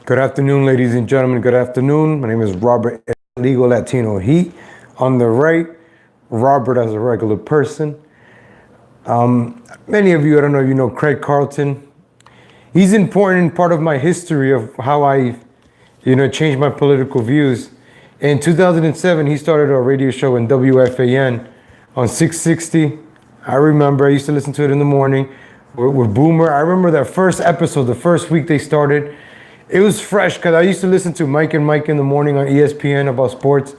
Good afternoon, ladies and gentlemen. Good afternoon. My name is Robert, Legal Latino Heat. On the right, Robert as a regular person. Many of you, I don't know if you know Craig Carton. He's an important part of my history of how I, changed my political views. In 2007, he started a radio show in Wfan on 660. I remember I used to listen to it in the morning with Boomer. I remember that first episode, the first week they started. It was fresh because I used to listen to Mike and Mike in the morning on ESPN about sports.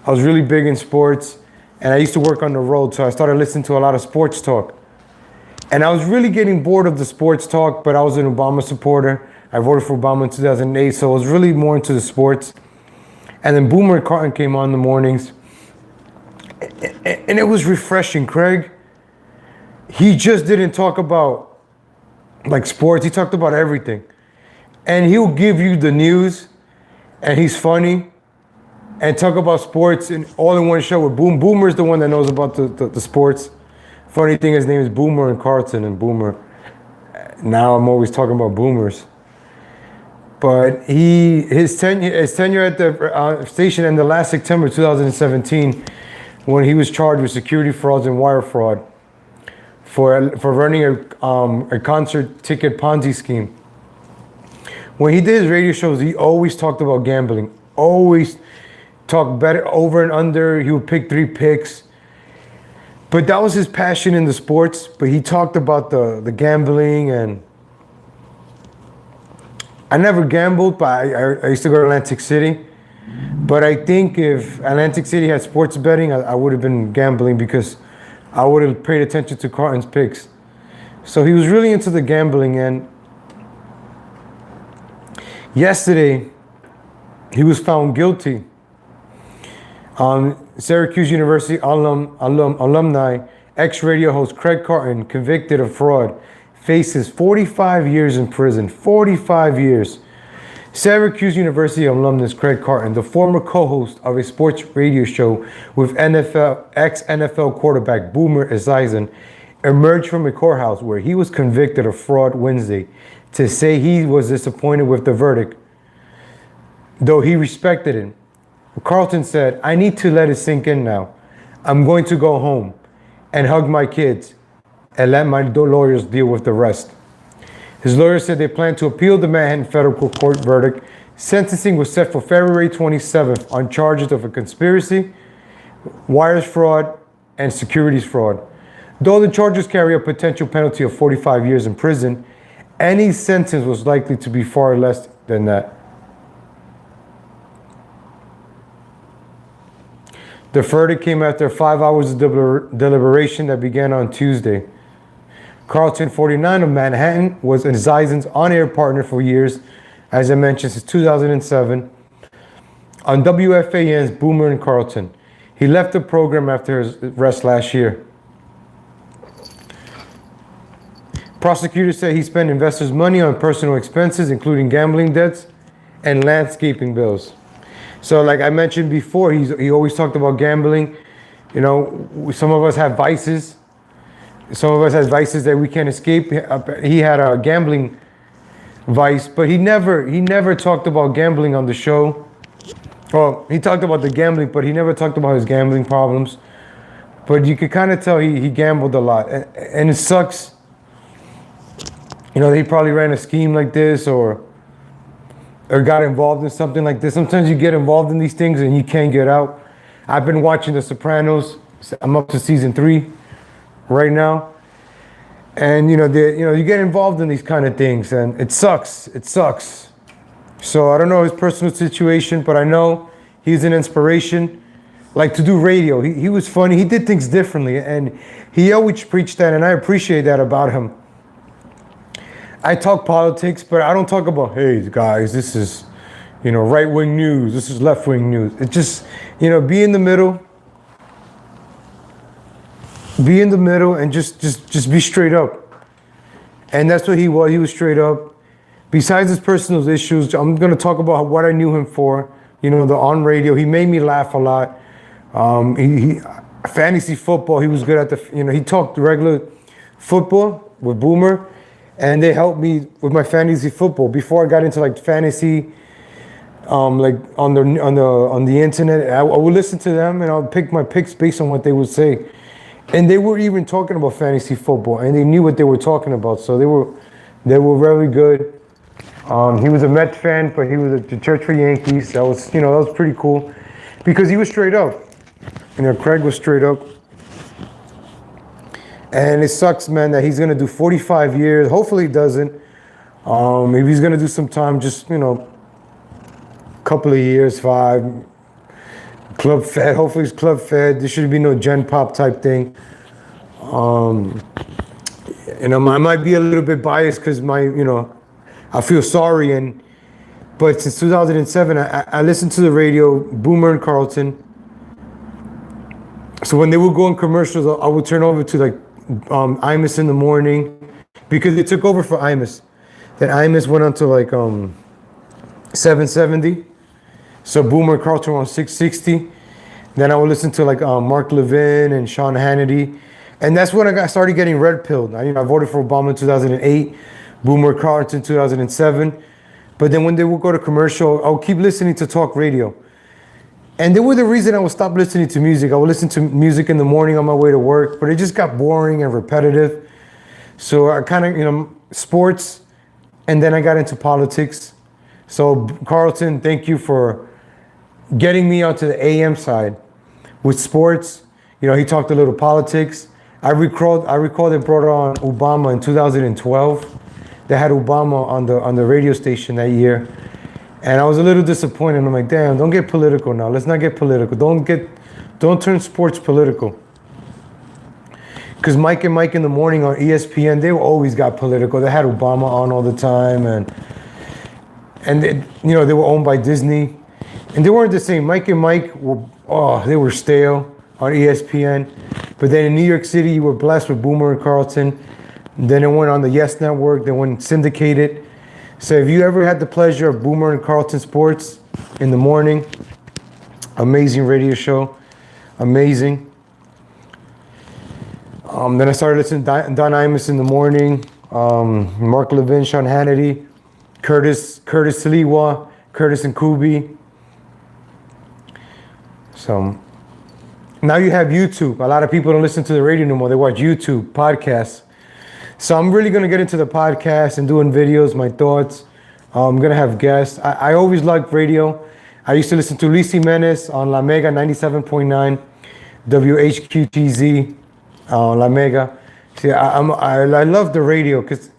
I was really big in sports, and I used to work on the road, so I started listening to a lot of sports talk. And I was really getting bored of the sports talk, but I was an Obama supporter. I voted for Obama in 2008, so I was really more into the sports. And then Boomer and Carton came on in the mornings, and it was refreshing. Craig, he just didn't talk about like sports. He talked about everything. And he'll give you the news, and he's funny, and talk about sports all in one show with Boom. Boomer's the one that knows about the sports. Funny thing, his name is Boomer and Carton, and Boomer. Now I'm always talking about Boomers. But his tenure at the station ended last September 2017 when he was charged with security frauds and wire fraud for running a concert ticket Ponzi scheme. When he did his radio shows, he always talked about gambling. Always talked better over and under. He would pick 3 picks. But that was his passion in the sports. But he talked about the gambling, and I never gambled, but I used to go to Atlantic City. But I think if Atlantic City had sports betting, I would have been gambling because I would have paid attention to Carton's picks. So he was really into the gambling, and yesterday, he was found guilty. Syracuse University alumni, ex-radio host Craig Carton, convicted of fraud, faces 45 years in prison. 45 years. Syracuse University alumnus Craig Carton, the former co-host of a sports radio show with ex-NFL quarterback Boomer Esiason, emerged from a courthouse where he was convicted of fraud Wednesday to say he was disappointed with the verdict, though he respected it. Carton said, "I need to let it sink in now. I'm going to go home and hug my kids and let my lawyers deal with the rest." His lawyers said they plan to appeal the Manhattan federal court verdict. Sentencing was set for February 27th on charges of a conspiracy, wires fraud, and securities fraud. Though the charges carry a potential penalty of 45 years in prison, any sentence was likely to be far less than that. The verdict came after 5 hours of deliberation that began on Tuesday. Carlton, 49, of Manhattan, was Esiason's on-air partner for years, as I mentioned, since 2007, on WFAN's Boomer and Carton. He left the program after his arrest last year. Prosecutors say he spent investors' money on personal expenses, including gambling debts and landscaping bills. So like I mentioned before, he always talked about gambling. Some of us have vices. Some of us have vices that we can't escape. He had a gambling vice, but he never talked about gambling on the show. Well, he talked about the gambling, but he never talked about his gambling problems. But you could kind of tell he gambled a lot. And it sucks. He probably ran a scheme like this or got involved in something like this. Sometimes you get involved in these things and you can't get out. I've been watching The Sopranos. I'm up to season 3 right now. And you get involved in these kind of things, and it sucks. It sucks. So I don't know his personal situation, but I know he's an inspiration. Like to do radio. He was funny. He did things differently, and he always preached that, and I appreciate that about him. I talk politics, but I don't talk about, hey guys, this is, right-wing news. This is left-wing news. It's just, be in the middle. Be in the middle and just be straight up. And that's what he was. He was straight up. Besides his personal issues, I'm going to talk about what I knew him for. The on radio. He made me laugh a lot. Fantasy football. He was good at he talked regular football with Boomer. and they helped me with my fantasy football. Before I got into like fantasy, like on the internet, I would listen to them and I would pick my picks based on what they would say. And they were even talking about fantasy football, and they knew what they were talking about. So they were very good. He was a Mets fan, but he was at the church for Yankees. That was pretty cool, because he was straight up. Craig was straight up. And it sucks, man, that he's gonna do 45 years. Hopefully he doesn't. If he's gonna do some time, just couple of years, 5. Club fed. Hopefully he's club fed. There shouldn't be no gen pop type thing. I might be a little bit biased because I feel sorry, but since 2007, I listened to the radio, Boomer and Carlton. So when they would go on commercials, I would turn over to like Imus in the morning, because they took over for Imus. Then Imus went on to like 770. So Boomer and Carlton were on 660. Then I would listen to like Mark Levin and Sean Hannity. And that's when I started getting red pilled. I voted for Obama in 2008, Boomer Carlton 2007. But then when they would go to commercial, I would keep listening to talk radio. And they were the reason I would stop listening to music. I would listen to music in the morning on my way to work, but it just got boring and repetitive. So I kind of, sports, and then I got into politics. So Carlton, thank you for getting me onto the AM side. With sports, he talked a little politics. I recall they brought on Obama in 2012. They had Obama on the radio station that year. And I was a little disappointed. I'm like, damn, don't get political now. Let's not get political. Don't turn sports political. Because Mike and Mike in the morning on ESPN, they always got political. They had Obama on all the time, and they, they were owned by Disney, and they weren't the same. Mike and Mike they were stale on ESPN. But then in New York City, you were blessed with Boomer and Carlton. And then it went on the Yes Network. They went syndicated. So if you ever had the pleasure of Boomer and Carlton Sports in the morning, amazing radio show, amazing. Then I started listening to Don Imus in the morning, Mark Levin, Sean Hannity, Curtis Saliwa, Curtis and Kubi. So now you have YouTube. A lot of people don't listen to the radio anymore. They watch YouTube, podcasts. So I'm really going to get into the podcast and doing videos, my thoughts. I'm going to have guests. I always liked radio. I used to listen to Luis Jimenez on La Mega 97.9, WHQTZ, La Mega. See, I love the radio because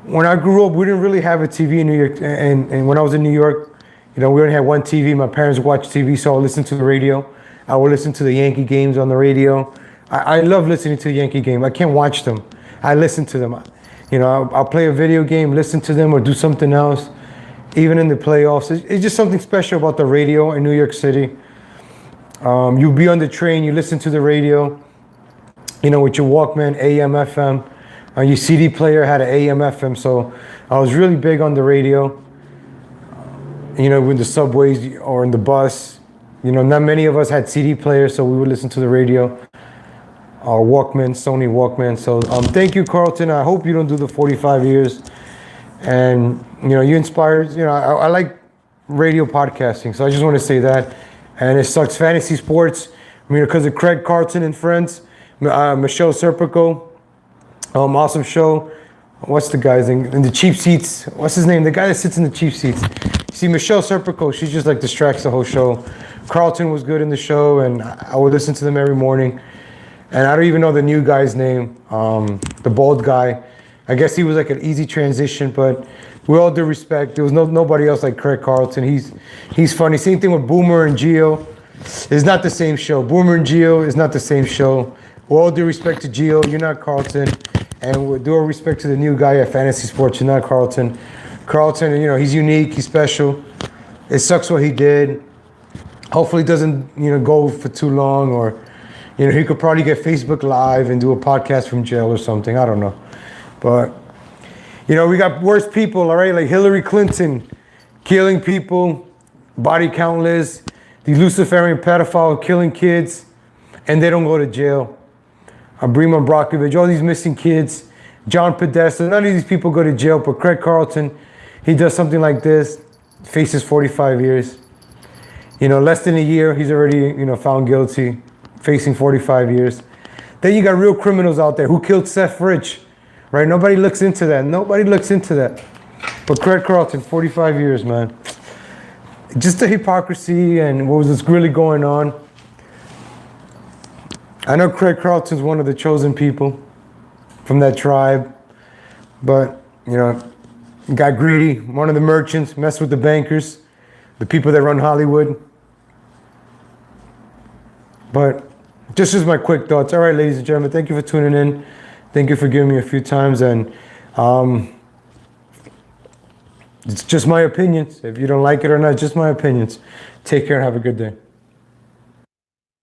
when I grew up, we didn't really have a TV in New York. And when I was in New York, we only had one TV. My parents watched TV, so I would listen to the radio. I would listen to the Yankee games on the radio. I love listening to the Yankee game. I can't watch them. I listen to them. I'll play a video game, listen to them, or do something else. Even in the playoffs, it's just something special about the radio in New York City. You'll be on the train, you listen to the radio, with your Walkman, AM, FM. Your CD player had an AM, FM, so I was really big on the radio. In the subways or in the bus, not many of us had CD players, so we would listen to the radio. Our Walkman, Sony Walkman. So thank you, Carlton. I hope you don't do the 45 years. And, you inspired, I like radio podcasting. So I just want to say that. And it sucks. Fantasy sports, because of Craig Carton and friends, Michelle Serpico, awesome show. What's the guy's name? In the cheap seats. What's his name? The guy that sits in the cheap seats. See, Michelle Serpico, she just like distracts the whole show. Carlton was good in the show, and I would listen to them every morning. And I don't even know the new guy's name, the bald guy. I guess he was like an easy transition, but with all due respect, there was nobody else like Craig Carton. He's funny. Same thing with Boomer and Gio. It's not the same show. Boomer and Gio is not the same show. With all due respect to Gio, you're not Carlton. And with all respect to the new guy at Fantasy Sports, you're not Carlton. Carlton, he's unique, he's special. It sucks what he did. Hopefully it doesn't, go for too long, or he could probably get Facebook Live and do a podcast from jail or something. I don't know. But, we got worse people, all right? Like Hillary Clinton killing people, body countless, the Luciferian pedophile killing kids, and they don't go to jail. Brima Brockovich, all these missing kids, John Podesta, none of these people go to jail, but Craig Carton, he does something like this, faces 45 years. You know, less than a year, he's already, you know, found guilty, facing 45 years. Then you got real criminals out there who killed Seth Rich, right? Nobody looks into that. Nobody looks into that. But Craig Carton, 45 years, man. Just the hypocrisy and what was really going on. I know Craig Carton's one of the chosen people from that tribe, but, you know, got greedy, one of the merchants, messed with the bankers, the people that run Hollywood. But just as my quick thoughts. All right, ladies and gentlemen, thank you for tuning in. Thank you for giving me a few times. And it's just my opinions. If you don't like it or not, just my opinions. Take care and have a good day.